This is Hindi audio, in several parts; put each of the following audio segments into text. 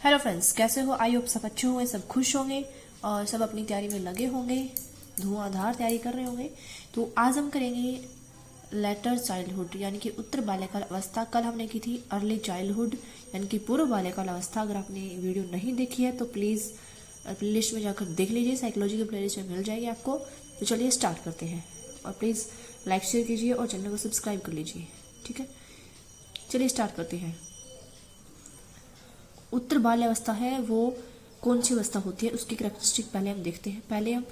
हेलो फ्रेंड्स, कैसे हो? आई होप सब अच्छे होंगे, सब खुश होंगे और सब अपनी तैयारी में लगे होंगे, धुआंधार तैयारी कर रहे होंगे। तो आज हम करेंगे लेटर चाइल्डहुड यानी कि उत्तर बाल्यकाल अवस्था। कल हमने की थी अर्ली चाइल्डहुड यानी कि पूर्व बाल्यकाल अवस्था। अगर आपने वीडियो नहीं देखी है तो प्लीज़ प्लेलिस्ट में जाकर देख लीजिए, साइकोलॉजी की प्लेलिस्ट में मिल जाएगी आपको। तो चलिए स्टार्ट करते हैं और प्लीज़ लाइक शेयर कीजिए और चैनल को सब्सक्राइब कर लीजिए, ठीक है। चलिए स्टार्ट करते हैं। उत्तर बाल्य अवस्था है वो कौन सी अवस्था होती है, उसकी कैरेक्टरिस्टिक पहले हम देखते हैं। पहले हम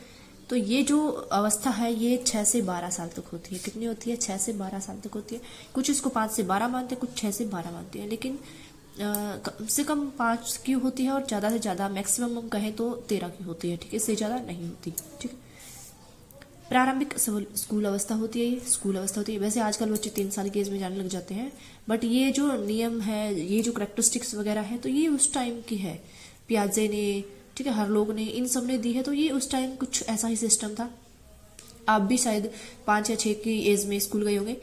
तो ये जो अवस्था है ये 6 से 12 साल तक होती है। कितनी होती है? 6 से 12 साल तक होती है। कुछ इसको 5 से 12 मानते हैं, कुछ 6 से 12 मानते हैं, लेकिन कम से कम 5 की होती है और ज़्यादा से ज़्यादा मैक्सिमम हम कहें तो 13 की होती है, ठीक है। इससे ज़्यादा नहीं होती, ठीक है। प्रारंभिक स्कूल अवस्था होती है, ये स्कूल अवस्था होती है। वैसे आजकल बच्चे 3 साल की एज में जाने लग जाते हैं, बट ये जो नियम है, ये जो करेक्टरिस्टिक्स वगैरह है, तो ये उस टाइम की है। पियाजे ने, ठीक है, हर लोग ने, इन सब ने दी है। तो ये उस टाइम कुछ ऐसा ही सिस्टम था। आप भी शायद 5 या 6 की एज में स्कूल गए होंगे।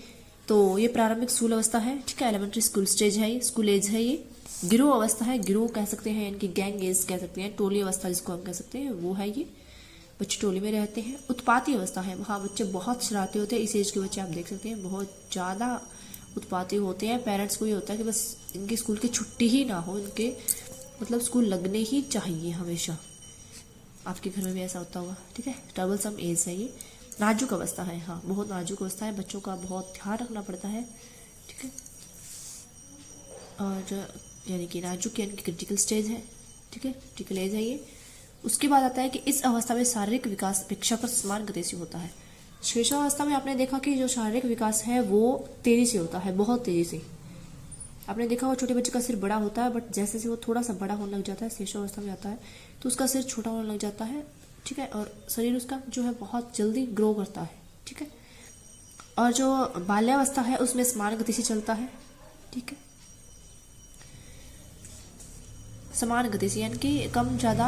तो ये प्रारंभिक स्कूल अवस्था है, ठीक है। एलिमेंट्री स्कूल स्टेज है, ये स्कूल एज है। ये गिरोह अवस्था है, गिरोह कह सकते हैं, यानी कि गैंग एज कह सकते हैं, टोली अवस्था जिसको हम कह सकते हैं, वो है ये। बच्चे टोली में रहते हैं। उत्पाती अवस्था है, वहाँ बच्चे बहुत शरारती होते हैं। इस एज के बच्चे आप देख सकते हैं बहुत ज़्यादा उत्पाती होते हैं। पेरेंट्स को ये होता है कि बस इनकी स्कूल की छुट्टी ही ना हो, इनके मतलब स्कूल लगने ही चाहिए हमेशा। आपके घर में भी ऐसा होता होगा, ठीक है। ट्रबल सम एज है ये। नाजुक अवस्था है, हाँ बहुत नाजुक अवस्था है, बच्चों का बहुत ध्यान रखना पड़ता है, ठीक है। और यानी कि नाजुक यानी कि क्रिटिकल स्टेज है, ठीक है, क्रिटिकल एज है ये। उसके बाद आता है कि इस अवस्था में शारीरिक विकास अपेक्षाकृत समान गति से होता है। शेषावस्था में आपने देखा कि जो शारीरिक विकास है वो तेजी से होता है, बहुत तेजी से। आपने देखा वो छोटे बच्चे का सिर बड़ा होता है, बट जैसे जैसे वो थोड़ा सा बड़ा होने लग जाता है, शेषावस्था में आता है, तो उसका सिर छोटा होने लग जाता है, ठीक है। और शरीर उसका जो है बहुत जल्दी ग्रो करता है, ठीक है। और जो बाल्यावस्था है उसमें समान गति से चलता है, ठीक है। समान गति से यानी कि कम ज़्यादा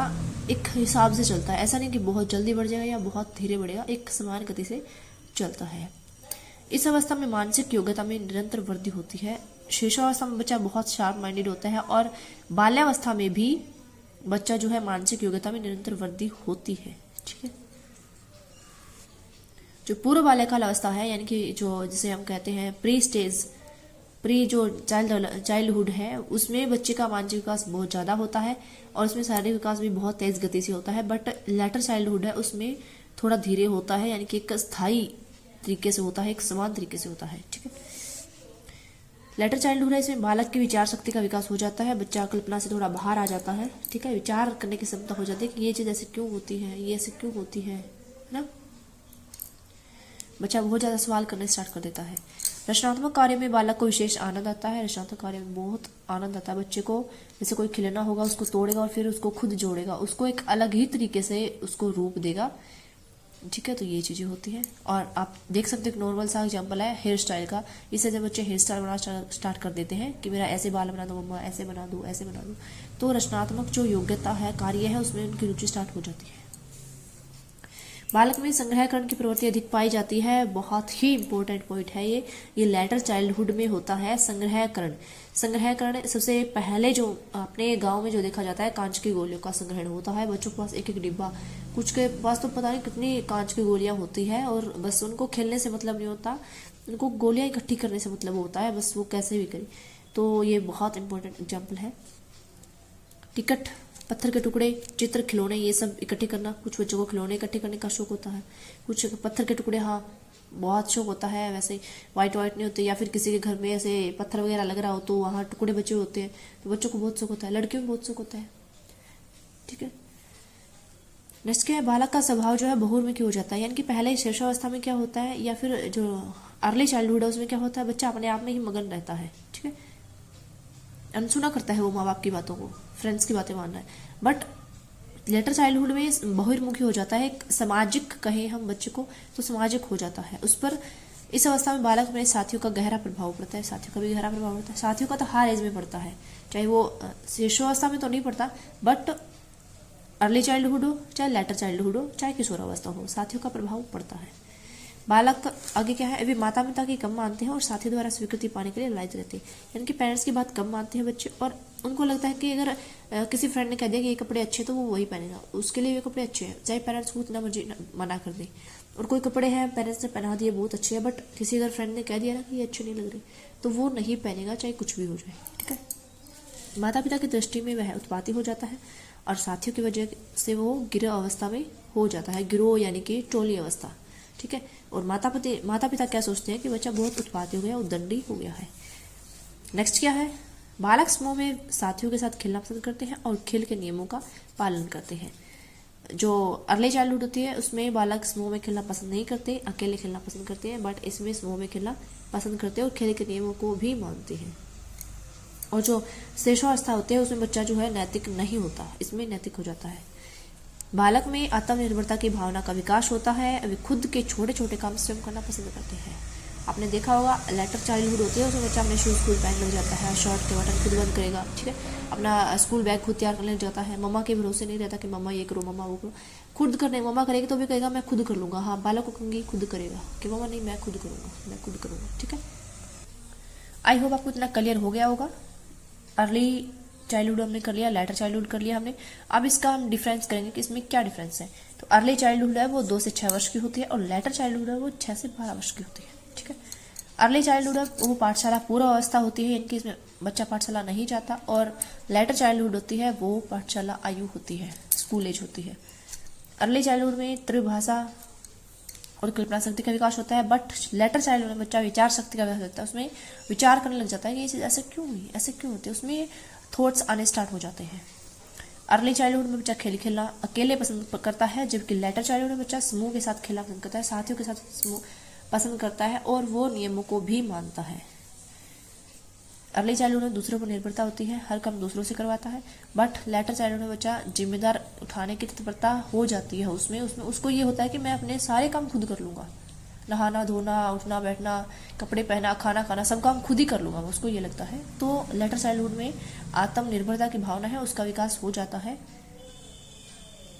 एक हिसाब से चलता है। ऐसा नहीं कि बहुत जल्दी बढ़ जाएगा या बहुत धीरे बढ़ेगा, एक समान गति से चलता है। इस अवस्था में मानसिक योग्यता में निरंतर वृद्धि होती है। शेषावस्था में बच्चा बहुत शार्प माइंडेड होता है और बाल्यावस्था में भी बच्चा जो है मानसिक योग्यता में निरंतर वृद्धि होती है, ठीक है। जो पूर्व बाल्यकाल अवस्था है यानी कि जो जिसे हम कहते हैं प्री जो चाइल्डहुड है, उसमें बच्चे का मानसिक विकास बहुत ज़्यादा होता है और उसमें शारीरिक विकास भी बहुत तेज गति से होता है। बट लेटर चाइल्डहुड है उसमें थोड़ा धीरे होता है, यानी कि एक स्थायी तरीके से होता है, एक समान तरीके से होता है, ठीक है। लेटर चाइल्डहुड है, इसमें बालक की विचार शक्ति का विकास हो जाता है, बच्चा कल्पना से थोड़ा बाहर आ जाता है, ठीक है। विचार करने की क्षमता हो जाती है कि ये चीज़ ऐसे क्यों होती है, ये ऐसे क्यों होती है ना। बच्चा बहुत ज़्यादा सवाल करने स्टार्ट कर देता है। रचनात्मक कार्य में बालक को विशेष आनंद आता है। रचनात्मक कार्य में बहुत आनंद आता है बच्चे को। जैसे कोई खिलौना होगा उसको तोड़ेगा और फिर उसको खुद जोड़ेगा, उसको एक अलग ही तरीके से उसको रूप देगा, ठीक है। तो ये चीज़ें होती हैं। और आप देख सकते हो एक नॉर्मल सा एग्जाम्पल है हेयर स्टाइल का। इससे जब बच्चे हेयर स्टाइल बनाना स्टार्ट कर देते हैं कि मेरा ऐसे बाल बना दो मम्मा, ऐसे बना दो, ऐसे बना दो, तो रचनात्मक जो योग्यता है, कार्य है, उसमें उनकी रुचि स्टार्ट हो जाती है। बालक में संग्रहकरण की प्रवृत्ति अधिक पाई जाती है। बहुत ही इंपॉर्टेंट पॉइंट है ये लेटर चाइल्डहुड में होता है संग्रहकरण। संग्रहकरण सबसे पहले जो अपने गांव में जो देखा जाता है, कांच की गोलियों का संग्रहण होता है। बच्चों के पास एक एक डिब्बा, कुछ के पास तो पता नहीं कितनी कांच की गोलियां होती है, और बस उनको खेलने से मतलब नहीं होता, उनको गोलियां इकट्ठी करने से मतलब होता है, बस वो कैसे भी करें। तो ये बहुत इंपॉर्टेंट एग्जाम्पल है। टिकट, पत्थर के टुकड़े, चित्र, खिलौने, ये सब इकट्ठे करना। कुछ बच्चों को खिलौने इकट्ठे करने का शौक होता है, कुछ पत्थर के टुकड़े, हाँ बहुत शौक होता है। वैसे वाइट नहीं होते, या फिर किसी के घर में ऐसे पत्थर वगैरह लग रहा हो तो वहाँ टुकड़े बचे होते हैं, तो बच्चों को बहुत शौक होता है। लड़कियों में बहुत शौक होता है, ठीक है। नेक्स्ट क्या है, बालक का स्वभाव जो है बहुर्मुखी हो जाता है। यानी कि पहले शेषावस्था में क्या होता है, या फिर जो अर्ली चाइल्डहुड है उसमें क्या होता है, बच्चा अपने आप में ही मगन रहता है, ठीक है। अनसुना करता है वो माँ बाप की बातों को, फ्रेंड्स की बातें मान रहा है। बट लेटर चाइल्डहुड में बहिर्मुखी हो जाता है, एक सामाजिक कहें हम बच्चे को तो सामाजिक हो जाता है। उस पर इस अवस्था में बालक में साथियों का गहरा प्रभाव पड़ता है। साथियों का भी गहरा प्रभाव पड़ता है। साथियों का तो हर एज में पड़ता है, चाहे वो शिशुअवस्था में तो नहीं पड़ता, बट अर्ली चाइल्डहुड हो, चाहे लेटर चाइल्डहुड हो, चाहे किशोरावस्था हो, साथियों का प्रभाव पड़ता है। बालक आगे क्या है, वे माता पिता की कम मानते हैं और साथी द्वारा स्वीकृति पाने के लिए लालच रहते हैं। यानी कि पेरेंट्स की बात कम मानते हैं बच्चे, और उनको लगता है कि अगर किसी फ्रेंड ने कह दिया कि ये कपड़े अच्छे तो वो वही पहनेगा, उसके लिए ये कपड़े अच्छे हैं, चाहे पेरेंट्स को इतना मर्जी मना कर दे। और कोई कपड़े हैं पेरेंट्स ने पहना दिए बहुत अच्छे हैं, बट किसी अगर फ्रेंड ने कह दिया ना कि ये अच्छे नहीं लग रहे, तो वो नहीं पहनेगा चाहे कुछ भी हो जाए। ठीक है, माता पिता की दृष्टि में वह उत्पाती हो जाता है और साथियों की वजह से वो गिरोह अवस्था में हो जाता है, गिरोह यानी कि टोली अवस्था। ठीक है, और माता पिता क्या सोचते हैं कि बच्चा बहुत उत्पाती हो गया, उद्दंडी हो गया है। नेक्स्ट क्या है, बालक समूह में साथियों के साथ खेलना पसंद करते हैं और खेल के नियमों का पालन करते हैं। जो अर्ली चाइल्डहुड होती है उसमें बालक समूह में खेलना पसंद नहीं करते, अकेले खेलना पसंद करते हैं, बट इसमें समूह में खेलना पसंद करते हैं और खेल के नियमों को भी मानते हैं। और जो श्रेष्ठावस्था होती है उसमें बच्चा जो है नैतिक नहीं होता, इसमें नैतिक हो जाता है। बालक में आत्मनिर्भरता की भावना का विकास होता है, वे खुद के छोटे छोटे काम स्वयं करना पसंद करते हैं। आपने देखा होगा लेटर चाइल्डहुड होती है उसमें बच्चा अपने शूज खुद पहन लग जाता है, शर्ट के बटन खुद बंद करेगा। ठीक है, अपना स्कूल बैग खुद तैयार करने लग जाता है, मम्मा के भरोसे नहीं रहता कि मम्मा ये करो मम्मा वो करो, खुद करने मम्मा करेगी तो भी कहेगा मैं खुद कर लूँगा। हाँ, बालक को कहूँगी खुद करेगा कि मम्मा नहीं मैं खुद करूँगा, मैं खुद करूँगा। ठीक है, आई होप आपको इतना क्लियर हो गया होगा। अर्ली चाइल्डहुड हमने कर लिया, लेटर चाइल्डहुड कर लिया हमने। अब इसका हम डिफरेंस करेंगे कि इसमें क्या डिफरेंस है। तो अर्ली चाइल्डहुड है वो 2 से 6 वर्ष की होती है और लेटर चाइल्डहुड है वो 6 से 12 वर्ष की होती है। ठीक है, अर्ली चाइल्डहुड है वो पाठशाला पूर्व अवस्था होती है, इनकी इसमें बच्चा पाठशाला नहीं जाता, और लेटर चाइल्डहुड होती है वो पाठशाला आयु होती है, स्कूल एज होती है। अर्ली चाइल्डहुड में त्रिभाषा और कल्पना शक्ति का विकास होता है, बट लेटर चाइल्डहुड में बच्चा विचार शक्ति का विकास होता है, उसमें विचार करने लग जाता है कि ये चीज़ ऐसे क्यों हुई, ऐसे क्यों होती है, उसमें थॉट्स आने स्टार्ट हो जाते हैं। अर्ली चाइल्डहुड में बच्चा खेलना अकेले पसंद करता है, जबकि लेटर चाइल्डहुड में बच्चा समूह के साथ खेलना पसंद करता है, साथियों के साथ समूह पसंद करता है और वो नियमों को भी मानता है। अर्ली चाइल्डहुड में दूसरों पर निर्भरता होती है, हर काम दूसरों से करवाता है, बट लेटर चाइल्डहुड में बच्चा जिम्मेदार उठाने की तत्परता हो जाती है उसमें उसको ये होता है कि मैं अपने सारे काम खुद कर लूँगा, नहाना धोना उठना बैठना कपड़े पहना खाना खाना सब काम खुद ही कर लूँगा, उसको ये लगता है। तो लेटर चाइल्डहुड में आत्मनिर्भरता की भावना है उसका विकास हो जाता है।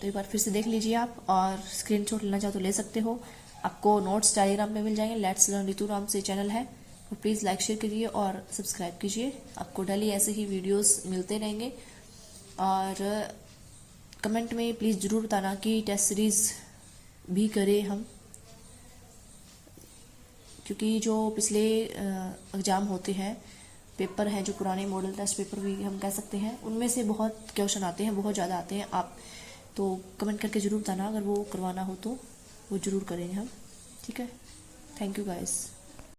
तो एक बार फिर से देख लीजिए आप, और स्क्रीनशॉट लेना चाहो तो ले सकते हो। आपको नोट्स टेलीग्राम में मिल जाएंगे, लेट्स लर्न रितु नाम से चैनल है, तो प्लीज़ लाइक शेयर कीजिए और सब्सक्राइब कीजिए, आपको डेली ऐसे ही वीडियोस मिलते रहेंगे। और कमेंट में प्लीज़ ज़रूर बताना कि टेस्ट सीरीज़ भी करें हम, क्योंकि जो पिछले एग्ज़ाम होते हैं पेपर हैं जो पुराने मॉडल टेस्ट पेपर भी हम कह सकते हैं, उनमें से बहुत क्वेश्चन आते हैं, बहुत ज़्यादा आते हैं। आप तो कमेंट करके ज़रूर बताना, अगर वो करवाना हो तो वो ज़रूर करेंगे हम। ठीक है, थैंक यू गाइस।